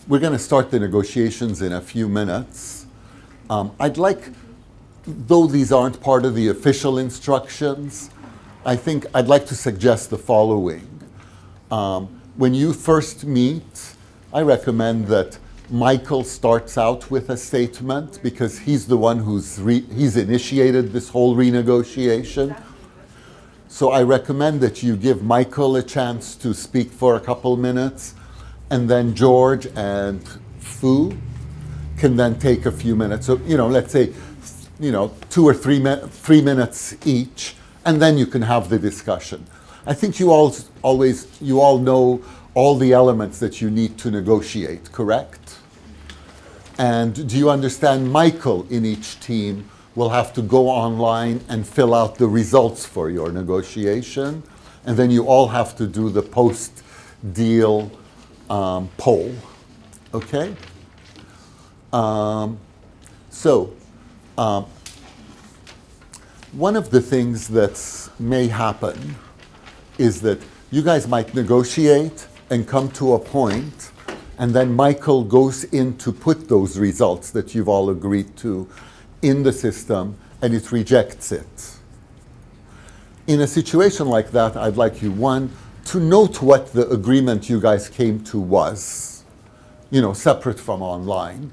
we're going to start the negotiations in a few minutes. I'd like, though these aren't part of the official instructions, I'd like to suggest the following. When you first meet, I recommend that Michael starts out with a statement because he's the one he's initiated this whole renegotiation. So I recommend that you give Michael a chance to speak for a couple minutes, and then George and Fu can then take a few minutes. So, let's say, 2 or 3 minutes each, and then you can have the discussion. I think you all know all the elements that you need to negotiate, correct? And do you understand Michael in each team will have to go online and fill out the results for your negotiation, and then you all have to do the post-deal poll, okay? One of the things that may happen is that you guys might negotiate and come to a point, and then Michael goes in to put those results that you've all agreed to in the system, and it rejects it. In a situation like that, I'd like you, one, to note what the agreement you guys came to was, separate from online.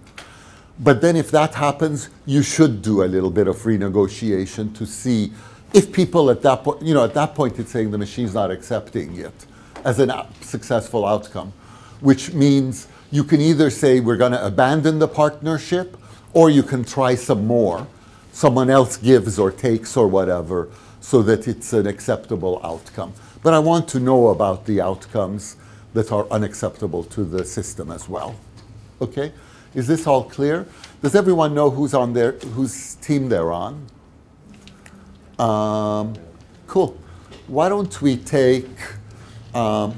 But then if that happens, you should do a little bit of renegotiation to see if people at that point, at that point it's saying the machine's not accepting it as a successful outcome, which means you can either say we're going to abandon the partnership, or you can try some more. Someone else gives or takes or whatever, so that it's an acceptable outcome. But I want to know about the outcomes that are unacceptable to the system as well. Okay? Is this all clear? Does everyone know whose team they're on? Cool. Why don't we take a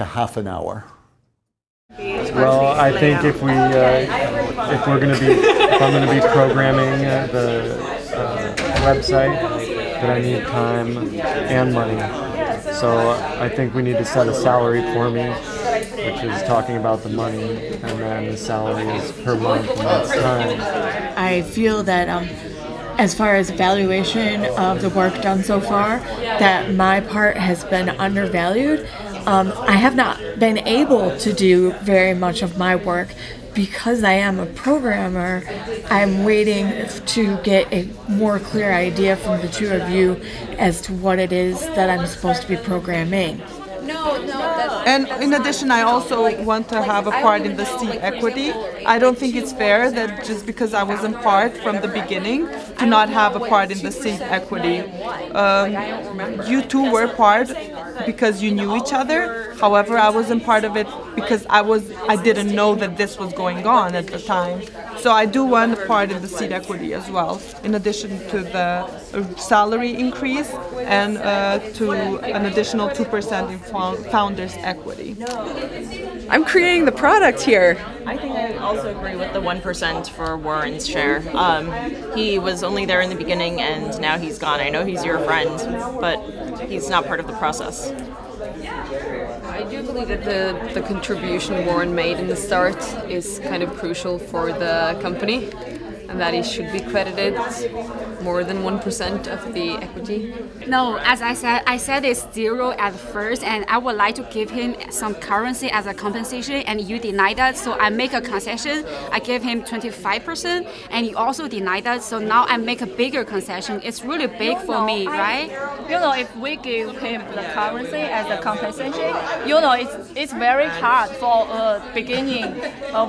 half an hour? Well, I think if I'm going to be programming the website, then I need time and money. So I think we need to set a salary for me, which is talking about the money, and then the salary is per month, and that's time. I feel that as far as valuation of the work done so far, that my part has been undervalued. I have not been able to do very much of my work because I am a programmer. I'm waiting to get a more clear idea from the two of you as to what it is that I'm supposed to be programming. And in addition, I also want to have a part in the seed equity. I don't think it's fair that just because I wasn't part from the beginning to not have a part in the seed equity. You two were part because you knew each other. However, I wasn't part of it because I didn't know that this was going on at the time. So I do want a part in the seed equity as well, in addition to the salary increase and to an additional 2% in founders' equity. I'm creating the product here. I think I also agree with the 1% for Warren's share. He was only there in the beginning and now he's gone. I know he's your friend, but he's not part of the process. I do believe that the contribution Warren made in the start is kind of crucial for the company, and that he should be credited more than 1% of the equity. No, as I said it's 0 at first, and I would like to give him some currency as a compensation, and you denied that, so I make a concession. I give him 25%, and you also denied that, so now I make a bigger concession. It's really big for me, right? If we give him the currency as a compensation, it's very hard for a beginning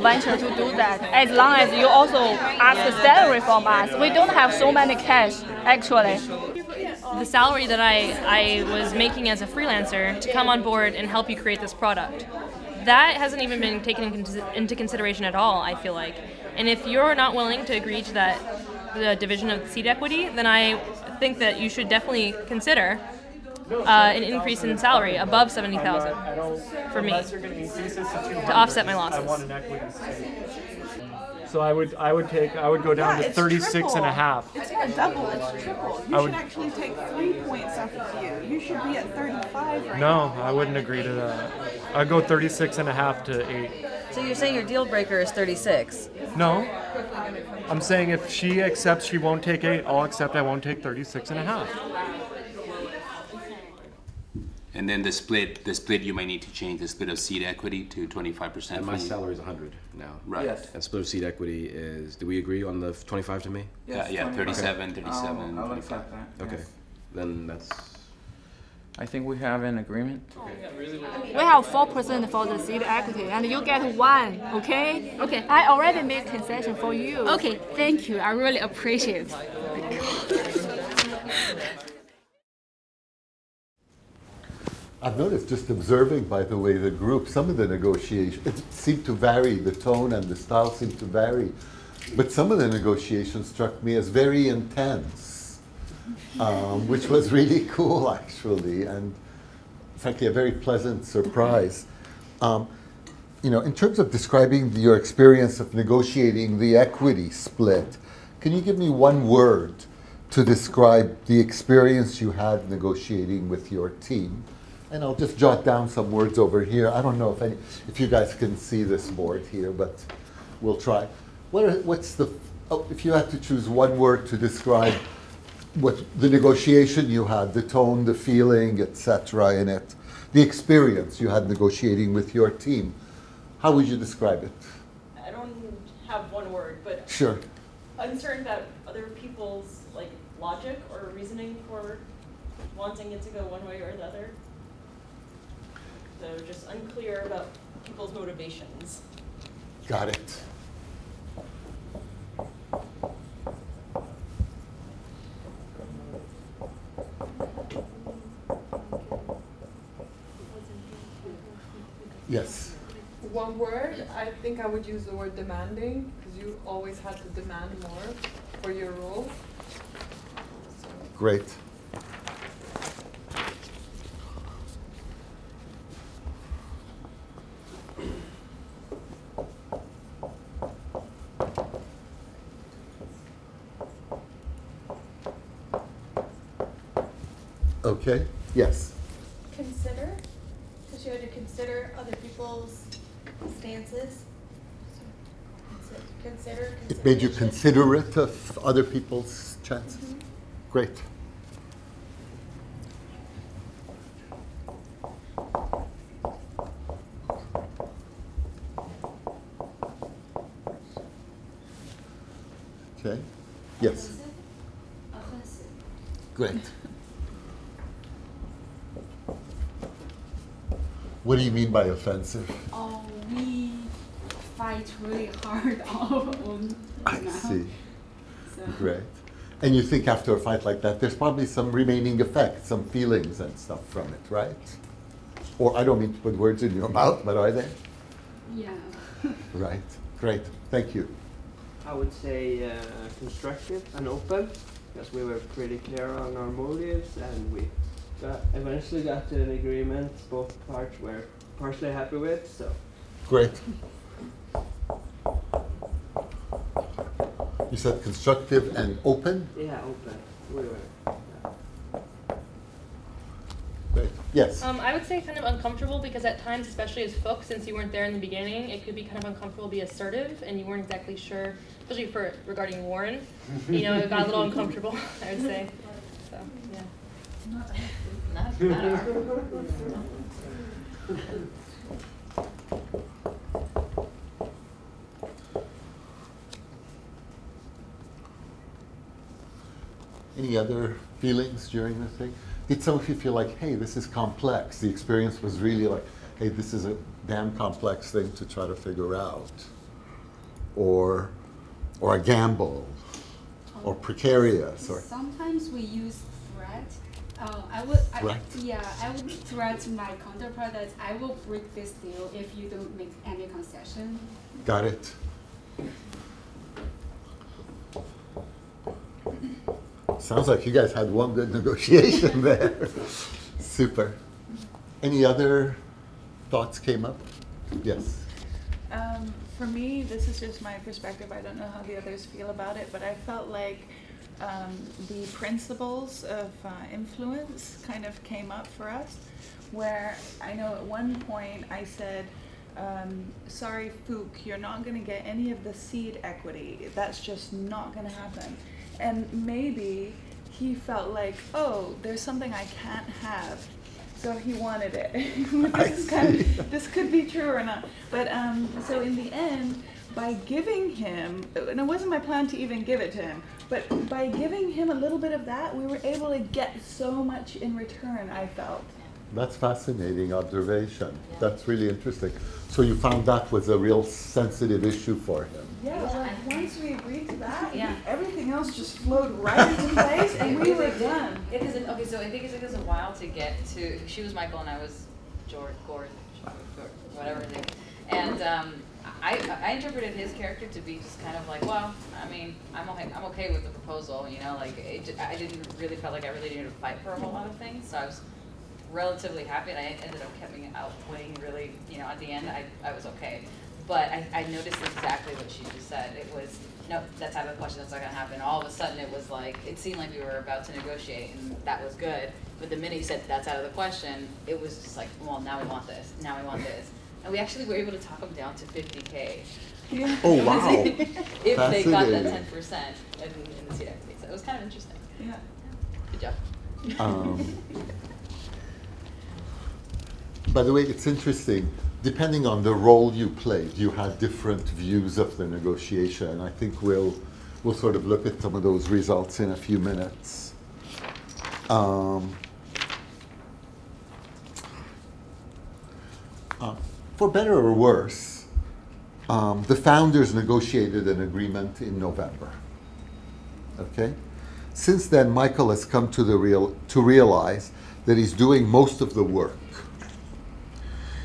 venture to do that. As long as you also ask a salary from us, we don't have so many cash, actually. The salary that I was making as a freelancer to come on board and help you create this product, that hasn't even been taken into consideration at all, I feel like. And if you're not willing to agree to the division of the seed equity, then I think that you should definitely consider an increase in salary above $70,000 for me to offset my losses. So I would go down to it's 36 and a triple. half. It's not double, it's triple. You I should would- actually take 3 points off of you. You should be at 35 right No, now. I wouldn't agree to that. I'd go 36 and a half to 8. So you're saying your deal breaker is 36? No, I'm saying if she accepts she won't take 8, I'll accept I won't take 36 and a half. And then the split you might need to change the split of seed equity to 25%. And my salary is 100 now. Right. Yes. And split of seed equity is, do we agree on the 25 to me? Yes, Yeah, 37, 25. 37, I'll 25. accept that. Okay. Yes. Then that's, I think we have an agreement. We have 4% for the seed equity, and you get 1. Okay. Okay. I already made concession for you. Okay, thank you. I really appreciate it. I've noticed, just observing, by the way, the group, some of the negotiations, it seemed to vary, the tone and the style seemed to vary, but some of the negotiations struck me as very intense, which was really cool, actually, and frankly, a very pleasant surprise. You know, in terms of describing your experience of negotiating the equity split, can you give me one word to describe the experience you had negotiating with your team? And I'll just jot down some words over here. I don't know if you guys can see this board here, but we'll try. If you had to choose one word to describe what the negotiation you had, the tone, the feeling, etc. in it, the experience you had negotiating with your team, how would you describe it? I don't have one word, but Sure. uncertain about other people's logic or reasoning for wanting it to go one way or the other. So just unclear about people's motivations. Got it. Yes. One word, I think I would use the word demanding, because you always had to demand more for your role. Great. Okay, yes. Consider, because you had to consider other people's stances. Consider. It made you considerate of other people's chances. Mhm. Great. Okay. Yes. Offensive. Great. What do you mean by offensive? Oh, we fight really hard on I now. see. So. Great. And you think after a fight like that, there's probably some remaining effects, some feelings and stuff from it, right? Or I don't mean to put words in your mouth, but are there? Yeah. Right. Great. Thank you. I would say constructive and open, because we were pretty clear on our motives, and we eventually got to an agreement both parts were partially happy with. So Great. You said constructive and open? yeah, open. We were. Great. Yes. I would say kind of uncomfortable, because at times, especially as folks, since you weren't there in the beginning, it could be kind of uncomfortable to be assertive, and you weren't exactly sure, especially regarding Warren. You know, it got a little uncomfortable, I would say. So, yeah. Any other feelings during the thing? Did some of you feel like, hey, this is complex? The experience was really like, hey, this is a damn complex thing to try to figure out. Or a gamble, or precarious, or Sometimes we use threat. I would threat my counterpart that I will break this deal if you don't make any concession. got it. Sounds like you guys had one good negotiation there. Super. Any other thoughts came up? Yes. for me, this is just my perspective. I don't know how the others feel about it, but I felt like the principles of influence kind of came up for us, where I know at one point I said, sorry, Fook, you're not going to get any of the seed equity. That's just not going to happen. And maybe he felt like, oh, there's something I can't have. So he wanted it. This could be true or not. But so in the end, by giving him, and it wasn't my plan to even give it to him, but by giving him a little bit of that, we were able to get so much in return, I felt. That's fascinating observation. That's really interesting. So you found that was a real sensitive issue for him. Yeah, well, once we agreed to that, everything else just flowed right into place, and we were done. Okay, so I think it took us a while to get to. She was Michael, and I was Gord, whatever his name. And I interpreted his character to be just kind of like, well, I mean, I'm okay with the proposal, you know, like I didn't really felt like I really needed to fight for a whole lot of things, so I was relatively happy, and I ended up coming out winning really, you know, at the end, I was okay. But I noticed exactly what she just said. It was, no, that's out of the question, that's not gonna happen. All of a sudden it was like, it seemed like we were about to negotiate, and that was good. But the minute you said that's out of the question, it was just like, well, now we want this, now we want this. And we actually were able to talk them down to 50K. Yeah. Oh, wow. If they got that 10% in the seed equity. So it was kind of interesting. Yeah. Good job. By the way, it's interesting. Depending on the role you played, you had different views of the negotiation. And I think we'll sort of look at some of those results in a few minutes. For better or worse, the founders negotiated an agreement in November. Okay? Since then, Michael has come to realize that he's doing most of the work.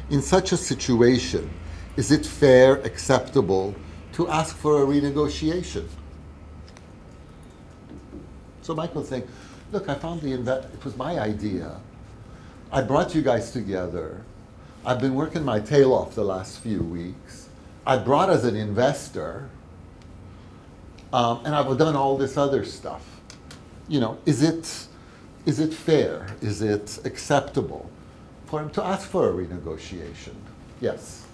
In such a situation, is it fair, acceptable to ask for a renegotiation? So Michael's saying, look, I found it was my idea. I brought you guys together. I've been working my tail off the last few weeks. I brought as an investor, and I've done all this other stuff. You know, is it fair? Is it acceptable for him to ask for a renegotiation? Yes.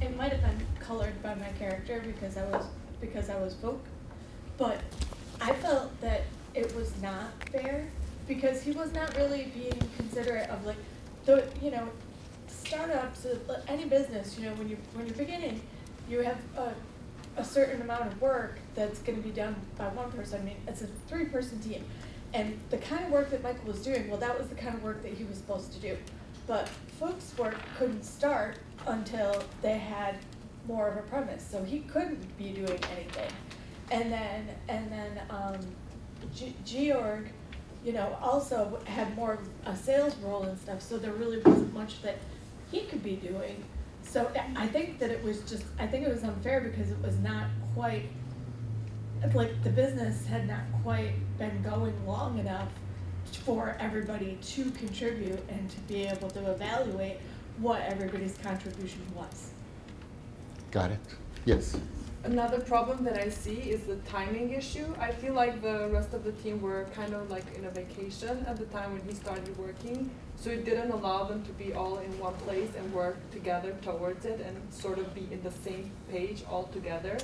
It might have been colored by my character because I was folk, but I felt that it was not fair because he was not really being considerate of like the startups, any business. You know, when you're beginning, you have a certain amount of work that's going to be done by one person. I mean, it's a 3-person team. And the kind of work that Michael was doing, well, that was the kind of work that he was supposed to do. But folks' work couldn't start until they had more of a premise, so he couldn't be doing anything. And then Georg, you know, also had more of a sales role and stuff, so there really wasn't much that he could be doing. So I think that it was unfair because it was not quite, like the business had not quite been going long enough for everybody to contribute and to be able to evaluate what everybody's contribution was. Got it. Yes. Another problem that I see is the timing issue. I feel like the rest of the team were kind of like in a vacation at the time when he started working, so it didn't allow them to be all in one place and work together towards it and sort of be in the same page all together.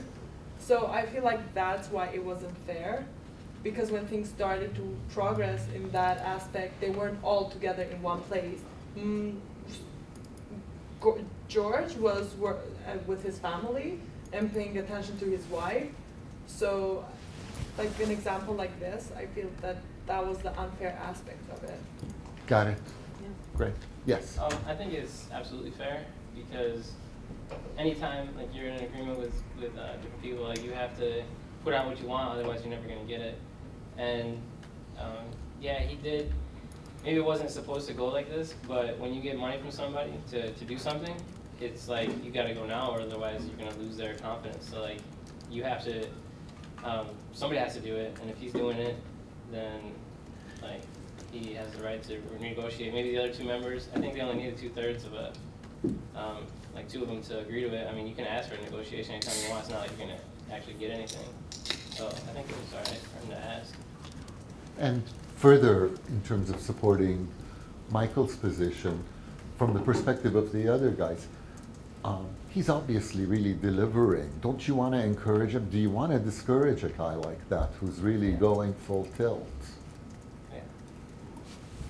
So I feel like that's why it wasn't fair, because when things started to progress in that aspect, they weren't all together in one place. George was with his family and paying attention to his wife. So like an example like this, I feel that that was the unfair aspect of it. Got it. Yeah. Great. Yes. I think it's absolutely fair because anytime like you're in an agreement with different people, like you have to put out what you want, otherwise you're never gonna get it. And yeah, he did. Maybe it wasn't supposed to go like this, but when you get money from somebody to do something, it's like you got to go now, or otherwise you're gonna lose their confidence. So like you have to, somebody has to do it, and if he's doing it, then like he has the right to renegotiate. Maybe the other two members, I think they only needed 2/3 of like two of them to agree to it. I mean, you can ask for a negotiation anytime you want. It's not like you're gonna actually get anything. So I think it was alright for him to ask. And further, in terms of supporting Michael's position, from the perspective of the other guys, he's obviously really delivering. Don't you want to encourage him? Do you want to discourage a guy like that who's really going full tilt?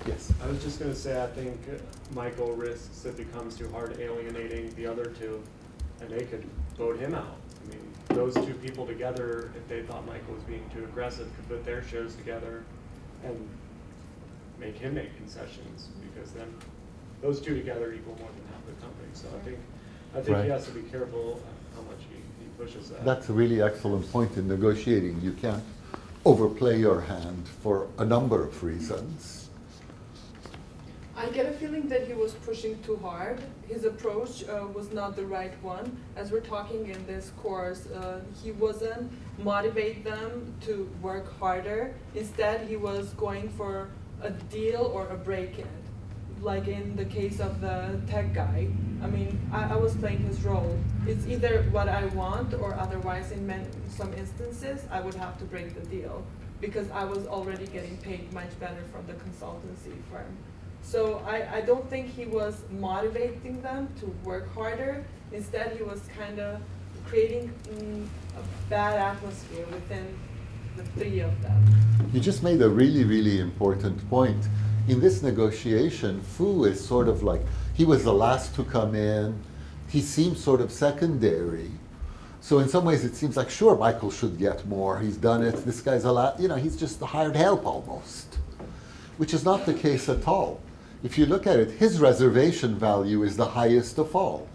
Yes. I was just going to say, I think Michael risks it becomes too hard alienating the other two, and they could vote him out. I mean, those two people together, if they thought Michael was being too aggressive, could put their shows together and make him make concessions, because then those two together equal more than half the company. So I think Right. he has to be careful how much he pushes that. That's a really excellent point in negotiating. You can't overplay your hand for a number of reasons. I get a feeling that he was pushing too hard. His approach was not the right one. As we're talking in this course, he wasn't motivate them to work harder. Instead, he was going for a deal or a break-in. Like in the case of the tech guy, I mean, I was playing his role. It's either what I want, or otherwise in some instances, I would have to break the deal, because I was already getting paid much better from the consultancy firm. So I don't think he was motivating them to work harder. Instead, he was kind of creating a bad atmosphere within the three of them. You just made a really, really important point. In this negotiation, Fu is sort of like, he was the last to come in. He seems sort of secondary. So in some ways, it seems like, sure, Michael should get more. He's done it. This guy's a lot, you know, he's just the hired help almost, which is not the case at all. If you look at it, his reservation value is the highest of all.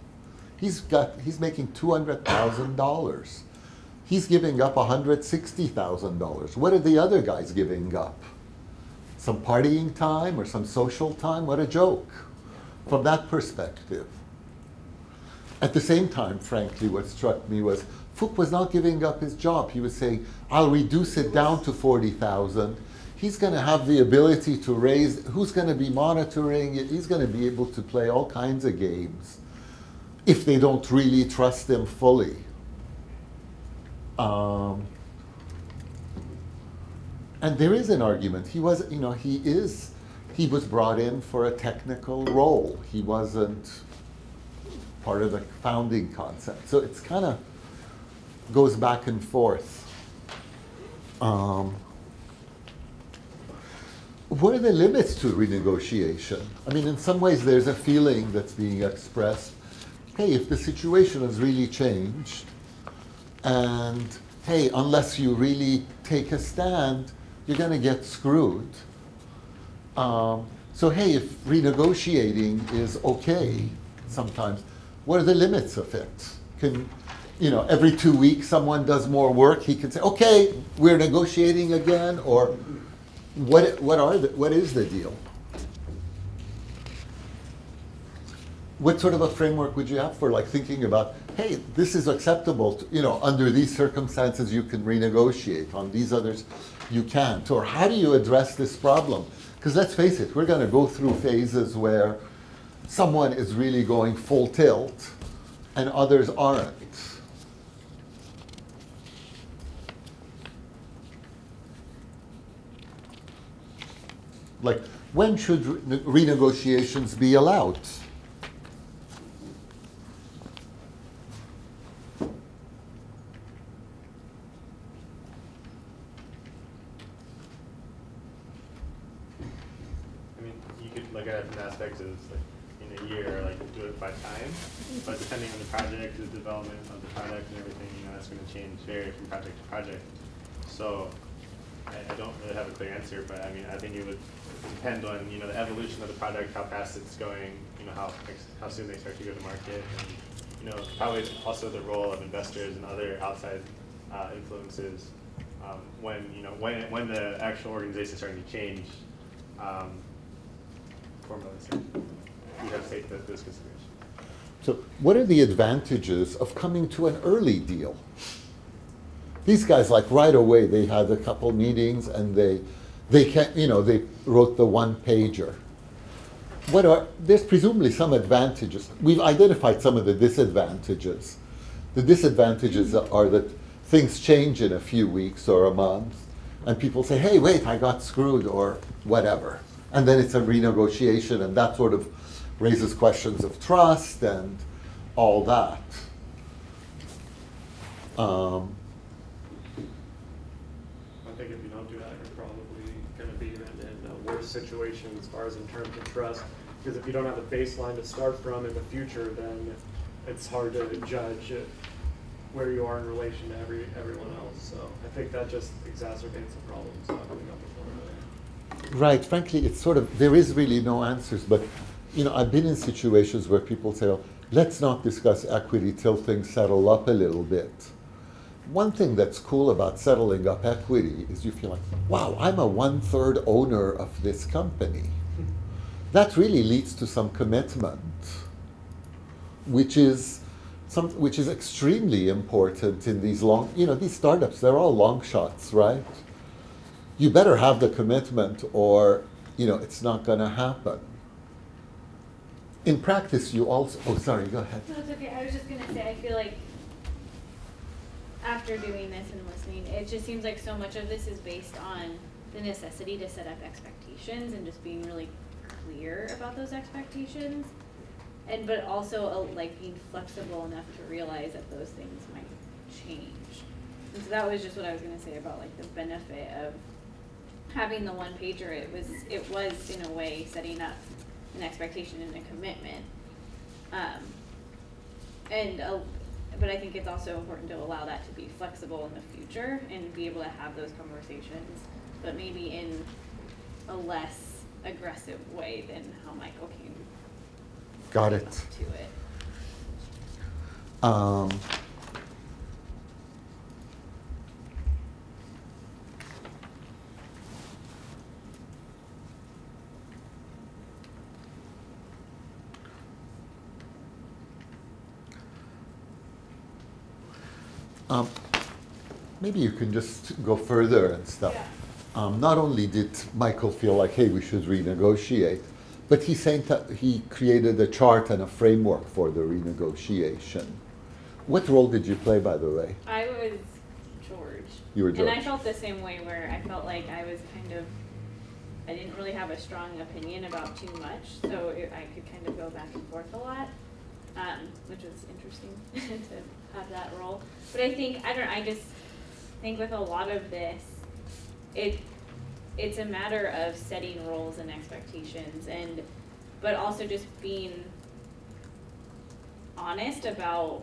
He's making $200,000. He's giving up $160,000. What are the other guys giving up? Some partying time or some social time? What a joke from that perspective. At the same time, frankly, what struck me was Fook was not giving up his job. He was saying, I'll reduce it down to 40,000. He's going to have the ability to raise, who's going to be monitoring it? He's going to be able to play all kinds of games if they don't really trust him fully. And there is an argument. He was, you know, he was brought in for a technical role. He wasn't part of the founding concept. So it's kind of goes back and forth. What are the limits to renegotiation? I mean, in some ways, there's a feeling that's being expressed, hey, if the situation has really changed, and hey, unless you really take a stand, you're going to get screwed. So hey, if renegotiating is okay sometimes, what are the limits of it? Can, you know, every 2 weeks someone does more work, he can say, okay, we're negotiating again, or what is the deal? What sort of a framework would you have for like thinking about, hey, this is acceptable, to, you know, under these circumstances you can renegotiate, on these others you can't, or how do you address this problem? Because let's face it, we're going to go through phases where someone is really going full tilt and others aren't. Like, when should renegotiations be allowed? I mean, you could look at it from aspects of like in a year, like do it by time, but depending on the project, the development of the product and everything, you know, that's going to change, vary from project to project. So I don't really have a clear answer, but I mean, I think it would depend on, you know, the evolution of the product, how fast it's going, you know, how soon they start to go to market, and, you know, probably also the role of investors and other outside influences when, you know, when the actual organization is starting to change. You have to take this consideration. So what are the advantages of coming to an early deal? These guys, like right away, they had a couple meetings and they can't, you know, they wrote the one pager. there's presumably some advantages. We've identified some of the disadvantages. The disadvantages are that things change in a few weeks or a month, and people say, hey, wait, I got screwed, or whatever. And then it's a renegotiation, and that sort of raises questions of trust and all that. I think if you don't do that, you're probably going to be in a worse situation as far as in terms of trust. Because if you don't have a baseline to start from in the future, then it's hard to judge where you are in relation to everyone else. So I think that just exacerbates the problems not coming up before. Right. Frankly, it's sort of, there is really no answers. But, you know, I've been in situations where people say, oh, let's not discuss equity till things settle up a little bit. One thing that's cool about settling up equity is you feel like, wow, I'm a 1/3 owner of this company. That really leads to some commitment, which is extremely important in these these startups. They're all long shots, right? You better have the commitment, or it's not going to happen. In practice, you also. Oh, sorry. Go ahead. No, it's okay. I was just going to say, I feel like after doing this and listening, it just seems like so much of this is based on the necessity to set up expectations and just being really clear about those expectations, but also like being flexible enough to realize that those things might change. And so that was just what I was going to say about like the benefit of having the one pager. It was in a way setting up an expectation and a commitment, but I think it's also important to allow that to be flexible in the future and be able to have those conversations, but maybe in a less aggressive way than how Michael came Got it. to it. Maybe you can just go further and stuff. Yeah. Not only did Michael feel like, hey, we should renegotiate, but he's saying that he created a chart and a framework for the renegotiation. What role did you play, by the way? I was George. You were George. And I felt the same way, where I felt like I didn't really have a strong opinion about too much, so I could kind of go back and forth a lot, which was interesting to have that role. But I just think with a lot of this, it's a matter of setting roles and expectations, but also just being honest about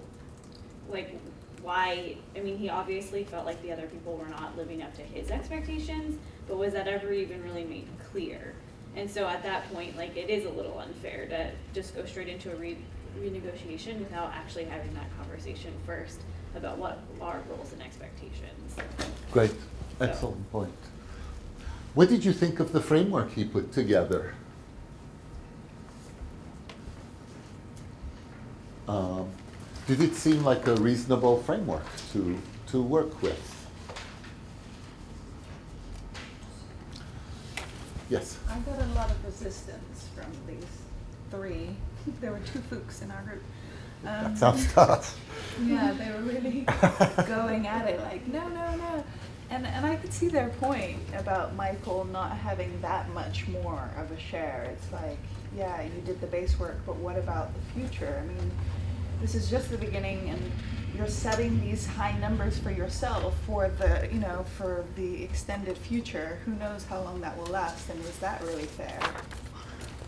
like why. I mean, he obviously felt like the other people were not living up to his expectations, but was that ever even really made clear? And so at that point, like, it is a little unfair to just go straight into a renegotiation without actually having that conversation first about what are roles and expectations. Great. Excellent point. What did you think of the framework he put together? Did it seem like a reasonable framework to work with? Yes? I got a lot of resistance from these three. There were two Fuchs in our group. That sounds tough. Yeah, they were really going at it like, no, no, no. And I could see their point about Michael not having that much more of a share. It's like, yeah, you did the base work, but what about the future? I mean, this is just the beginning, and you're setting these high numbers for yourself for the, for the extended future. Who knows how long that will last, and is that really fair?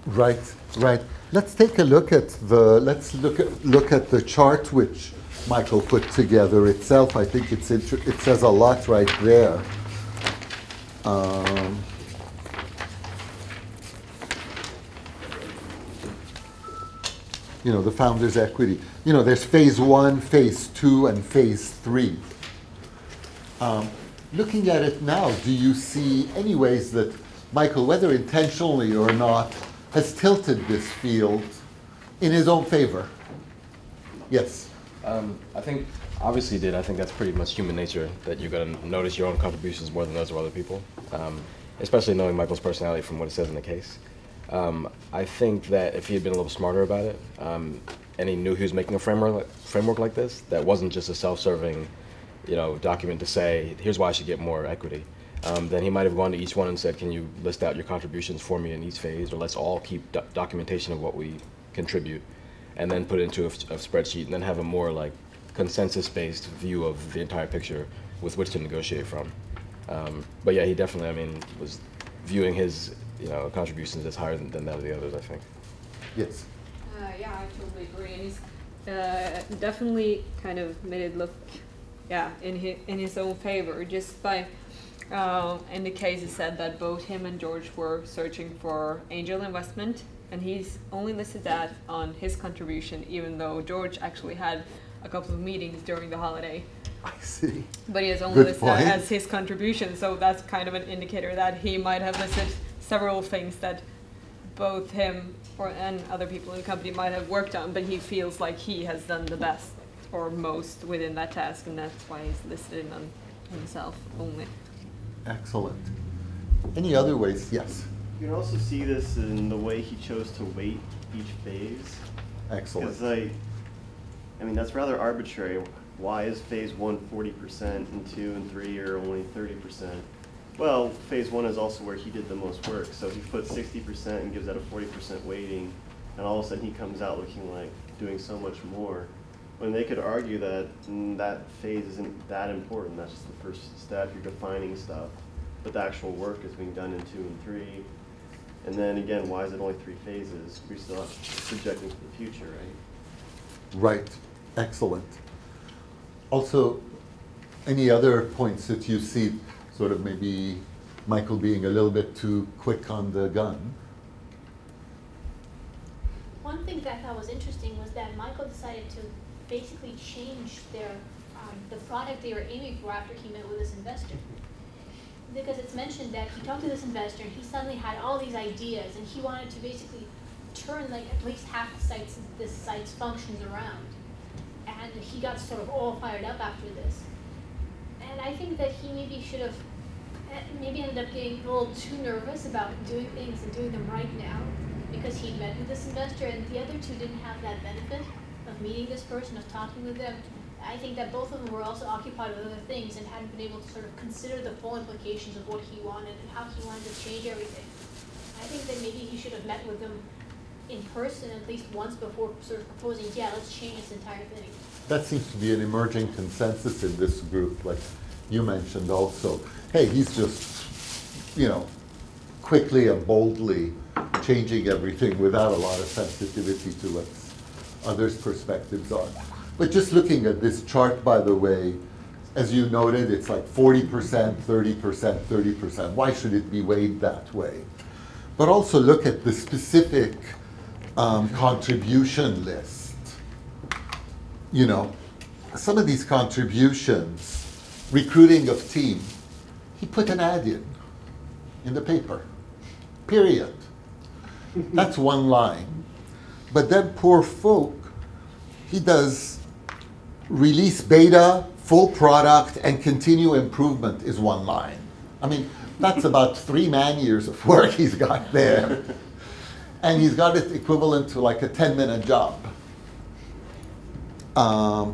Right, right. Let's take a look at look at the chart which Michael put together itself. I think it says a lot right there. The founder's equity. There's phase 1, phase 2, and phase 3. Looking at it now, do you see any ways that Michael, whether intentionally or not, has tilted this field in his own favor? Yes? I think, obviously he did. I think that's pretty much human nature, that you're going to notice your own contributions more than those of other people, especially knowing Michael's personality from what it says in the case. I think that if he had been a little smarter about it, and he knew he was making a framework like this, that wasn't just a self-serving, document to say, here's why I should get more equity, then he might have gone to each one and said, can you list out your contributions for me in each phase, or let's all keep documentation of what we contribute, and then put it into a spreadsheet, and then have a more like consensus-based view of the entire picture with which to negotiate from. But yeah, he definitely, was viewing his contributions as higher than that of the others, I think. Yes. Yeah, I totally agree. And he's definitely kind of made it look, in his own favor. Just by, in the case, it said that both him and George were searching for angel investment, and he's only listed that on his contribution, even though George actually had a couple of meetings during the holiday. I see. But he has only Good listed point. that as his contribution, so that's kind of an indicator that he might have listed several things that both him and other people in the company might have worked on, but he feels like he has done the best or most within that task, and that's why he's listed it on himself only. Excellent. Any other ways? Yes. You can also see this in the way he chose to weight each phase. Excellent. Because that's rather arbitrary. Why is phase 1 40% and 2 and 3 are only 30%? Well, phase 1 is also where he did the most work. So he put 60% and gives that a 40% weighting, and all of a sudden he comes out looking like doing so much more. When they could argue that that phase isn't that important. That's just the first step. You're defining stuff, but the actual work is being done in 2 and 3. And then again, why is it only 3 phases? We're still projecting to the future, right? Right. Excellent. Also, any other points that you see, sort of maybe Michael being a little bit too quick on the gun? One thing that I thought was interesting was that Michael decided to basically change the product they were aiming for after he met with this investor. Because it's mentioned that he talked to this investor and he suddenly had all these ideas, and he wanted to basically turn like at least half the site's functions around. And he got sort of all fired up after this. And I think that he maybe should have ended up getting a little too nervous about doing things and doing them right now, because he met with this investor and the other two didn't have that benefit of meeting this person, of talking with them. I think that both of them were also occupied with other things and hadn't been able to sort of consider the full implications of what he wanted and how he wanted to change everything. I think that maybe he should have met with them in person at least once before sort of proposing, let's change this entire thing. That seems to be an emerging consensus in this group, like you mentioned also. Hey, he's just, quickly and boldly changing everything without a lot of sensitivity to what others' perspectives are. But just looking at this chart, by the way, as you noted, it's like 40%, 30%, 30%. Why should it be weighed that way? But also look at the specific contribution list. Some of these contributions, recruiting of team, he put an ad in the paper, period. That's one line. But then poor folk, he does release beta, full product, and continue improvement is one line. That's about 3 man-years of work he's got there. And he's got it equivalent to like a 10-minute job. I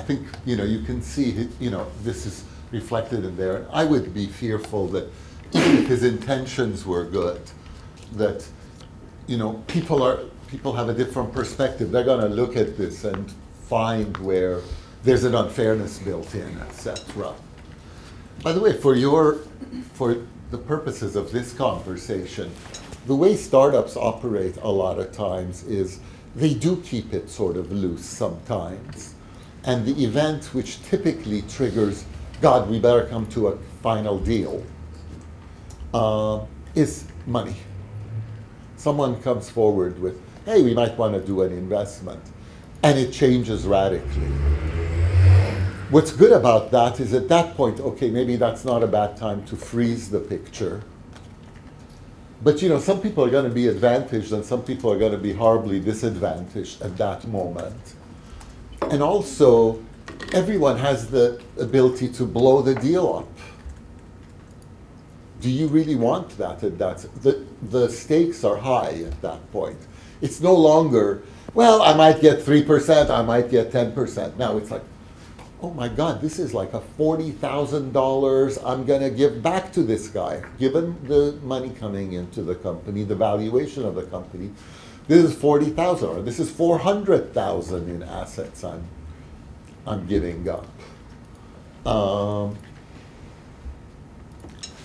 think, you can see, this is reflected in there. I would be fearful that even if his intentions were good, that, people have a different perspective. They're going to look at this and find where there's an unfairness built in, etc. By the way, for the purposes of this conversation, the way startups operate a lot of times is they do keep it sort of loose sometimes. And the event which typically triggers, God, we better come to a final deal, is money. Someone comes forward with, hey, we might want to do an investment, and it changes radically. What's good about that is at that point, okay, maybe that's not a bad time to freeze the picture. But some people are going to be advantaged and some people are going to be horribly disadvantaged at that moment. And also, everyone has the ability to blow the deal Do you really want that? The stakes are high at that point. It's no longer, well, I might get 3%, I might get 10%. Now it's like, oh my God, this is like a $40,000 I'm going to give back to this guy. Given the money coming into the company, the valuation of the company, this is 40,000 or this is 400,000 in assets I'm giving up.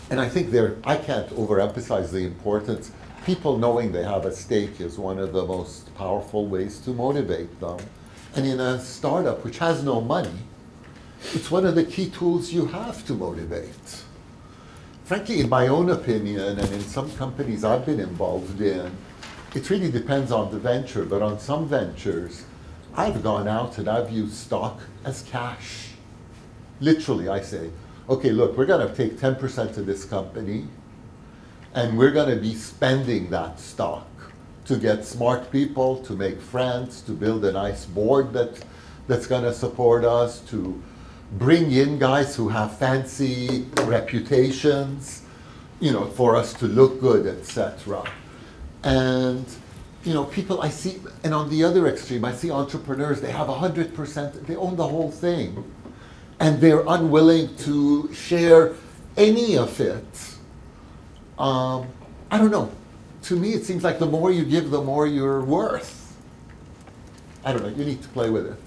And I think I can't overemphasize the importance. People knowing they have a stake is one of the most powerful ways to motivate them. And in a startup which has no money, it's one of the key tools you have to motivate. Frankly, in my own opinion, and in some companies I've been involved in, it really depends on the venture, but on some ventures, I've gone out and I've used stock as cash. Literally, I say, okay, look, we're going to take 10% of this company, and we're going to be spending that stock to get smart people, to make friends, to build a nice board that's going to support us, to bring in guys who have fancy reputations, for us to look good, etc. And, people I see, and on the other extreme, I see entrepreneurs, they have 100%, they own the whole thing, and they're unwilling to share any of it. I don't know. To me, it seems like the more you give, the more you're worth. I don't know. You need to play with it.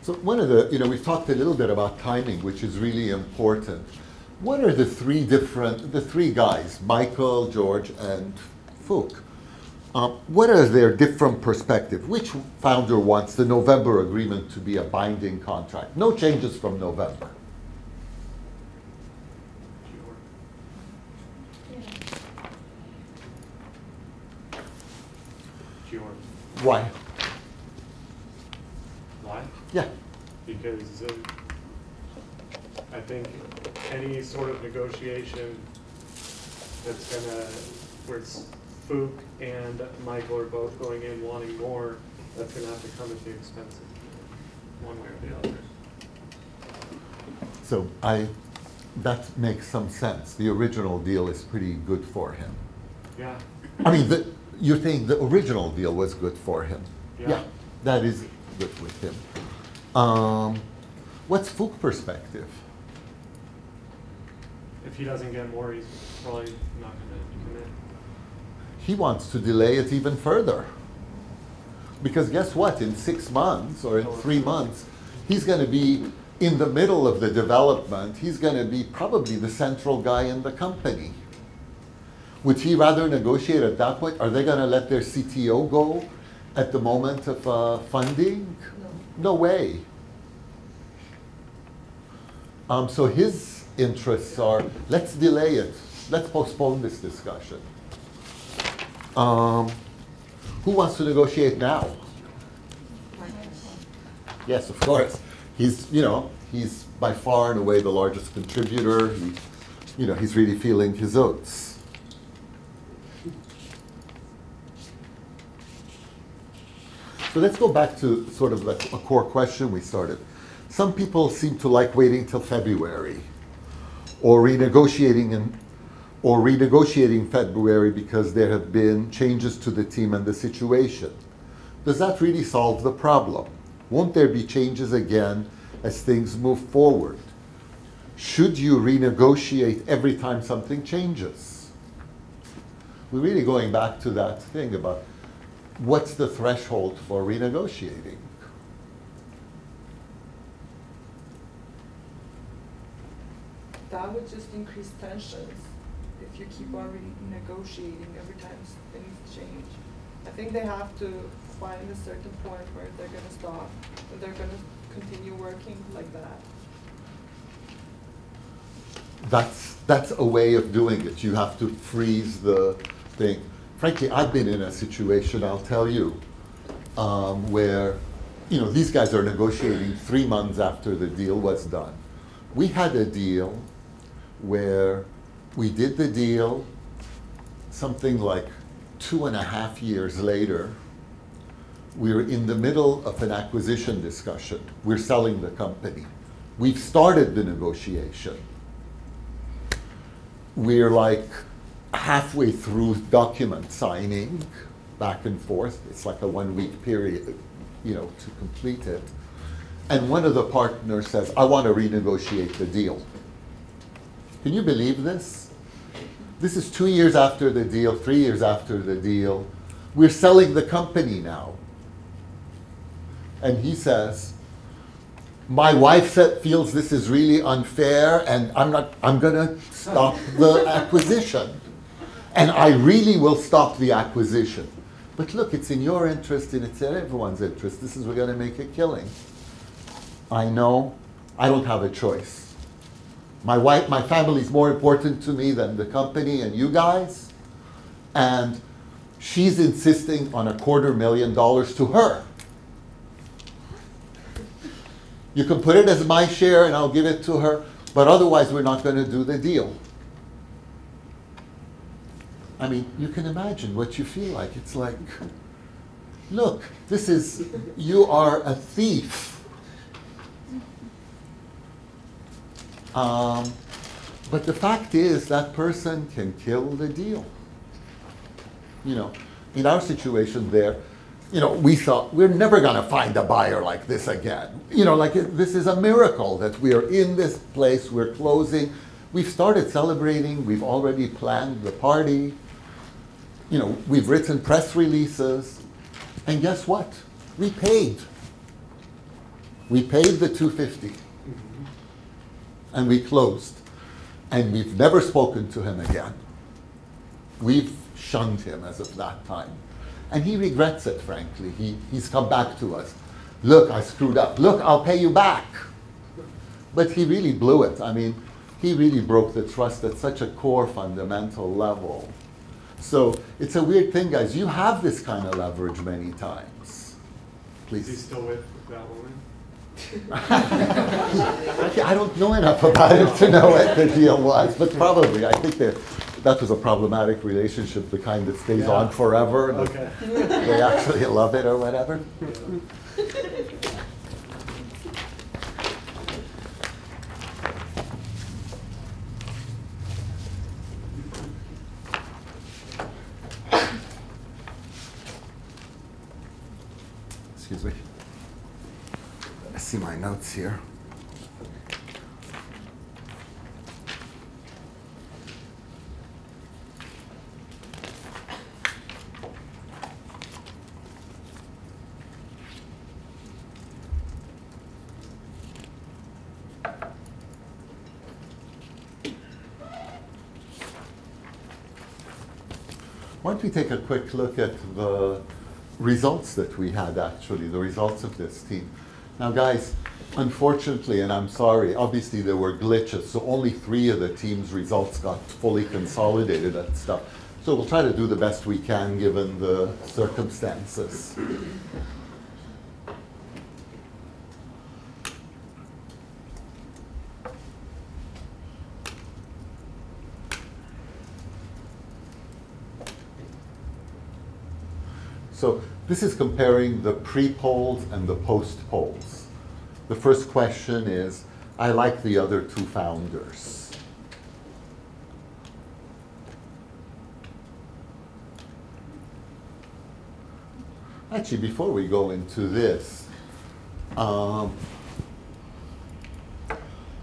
So one of the, we've talked a little bit about timing, which is really important. What are the three guys, Michael, George, and Fook? What are their different perspectives? Which founder wants the November agreement to be a binding contract? No changes from November. George. Why? Why? Yeah. Because I think any sort of negotiation that's where it's Fook and Michael are both going in wanting more, that's gonna have to come at the expense of one way or the other. So that makes some sense. The original deal is pretty good for him. Yeah. I mean, you're saying the original deal was good for him. Yeah, that is good with him. What's Fook's perspective? If he doesn't get more, he's probably not gonna commit. He wants to delay it even further. Because guess what? In 6 months or in 3 months, he's going to be in the middle of the development. He's going to be probably the central guy in the company. Would he rather negotiate at that point? Are they going to let their CTO go at the moment of funding? No way. So his interests are, let's delay it. Let's postpone this discussion. Who wants to negotiate now? Yes, of course. He's by far and away the largest contributor. He's really feeling his oats. So let's go back to sort of a core question we started. Some people seem to like waiting till February, or renegotiating February because there have been changes to the team and the situation. Does that really solve the problem? Won't there be changes again as things move forward? Should you renegotiate every time something changes? We're really going back to that thing about what's the threshold for renegotiating? That would just increase tensions if you keep on renegotiating every time things change. I think they have to find a certain point where they're going to stop, and they're going to continue working like that. That's a way of doing it. You have to freeze the thing. Frankly, I've been in a situation, I'll tell you, where these guys are negotiating 3 months after the deal was done. We had a deal where we did the deal something like 2.5 years later. We're in the middle of an acquisition discussion. We're selling the company. We've started the negotiation. We're like halfway through document signing, back and forth. It's like a 1 week period, you know, to complete it. And one of the partners says, I want to renegotiate the deal. Can you believe this? This is 2 years after the deal, 3 years after the deal. We're selling the company now. And he says, my wife feels this is really unfair, and I'm gonna stop the acquisition. And I really will stop the acquisition. But look, it's in your interest and it's in everyone's interest. This is, we're gonna make a killing. I know, I don't have a choice. My wife, my family's more important to me than the company and you guys. And she's insisting on $250,000 to her. You can put it as my share and I'll give it to her, but otherwise we're not going to do the deal. I mean, you can imagine what you feel like. It's like, look, this is, you are a thief. But the fact is that person can kill the deal. You know, in our situation there, you know, we thought we're never going to find a buyer like this again. You know, like this is a miracle that we are in this place, we're closing. We've started celebrating, we've already planned the party. You know, we've written press releases. And guess what? We paid. We paid the $250. And we closed. And we've never spoken to him again. We've shunned him as of that time. And he regrets it, frankly. He's come back to us. Look, I screwed up. Look, I'll pay you back. But he really blew it. I mean, he really broke the trust at such a core fundamental level. So it's a weird thing, guys. You have this kind of leverage many times. Please. Is he still with that woman? I don't know enough about it to know what the deal was, but probably. I think that was a problematic relationship, the kind that stays on forever. Okay. They actually love it or whatever. Excuse me. I see my notes here. Why don't we take a quick look at the results that we had, actually, the results of this team. Now, guys, unfortunately, and I'm sorry, obviously there were glitches, so only 3 of the team's results got fully consolidated and stuff. So we'll try to do the best we can given the circumstances. So this is comparing the pre-polls and the post-polls. The first question is, I like the other 2 founders. Actually, before we go into this,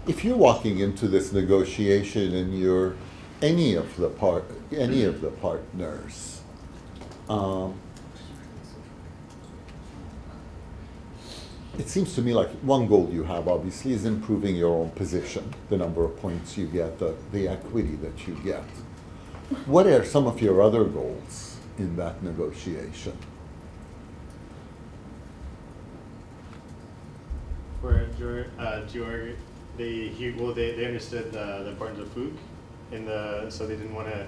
if you're walking into this negotiation and you're any of the partners, it seems to me like one goal you have, obviously, is improving your own position, the number of points you get, the equity that you get. What are some of your other goals in that negotiation? For Georg, they understood the importance of Fook, so they didn't want to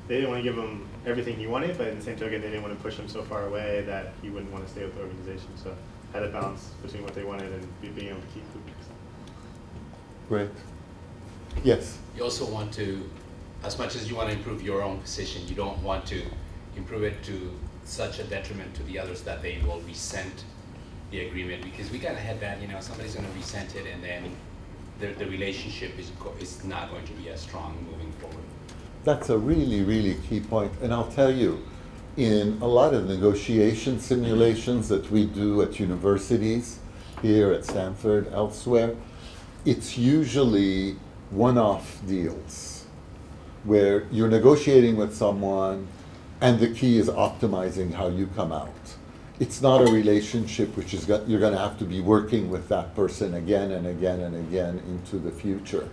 give him everything he wanted, but in the same token, they didn't want to push him so far away that he wouldn't want to stay with the organization. So had a balance between what they wanted and being able to keep Fook. Great. Yes? You also want to, as much as you want to improve your own position, you don't want to improve it to such a detriment to the others that they will resent the agreement, because we gotta have that, somebody's gonna resent it, and then the relationship is not going to be as strong moving forward. That's a really, really key point. And I'll tell you, in a lot of negotiation simulations that we do at universities, here at Stanford, elsewhere, it's usually one-off deals where you're negotiating with someone and the key is optimizing how you come out. It's not a relationship which is you're going to have to be working with that person again and again and again into the future,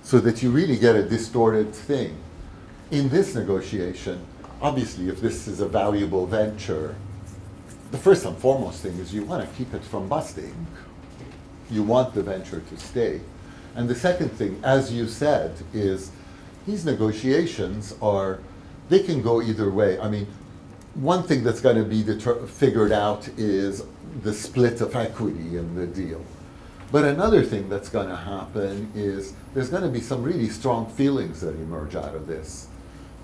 so that you really get a distorted thing. In this negotiation, obviously, if this is a valuable venture, the first and foremost thing is you want to keep it from busting. You want the venture to stay. And the second thing, as you said, is these negotiations they can go either way. I mean, one thing that's going to be figured out is the split of equity in the deal. But another thing that's going to happen is there's going to be some really strong feelings that emerge out of this.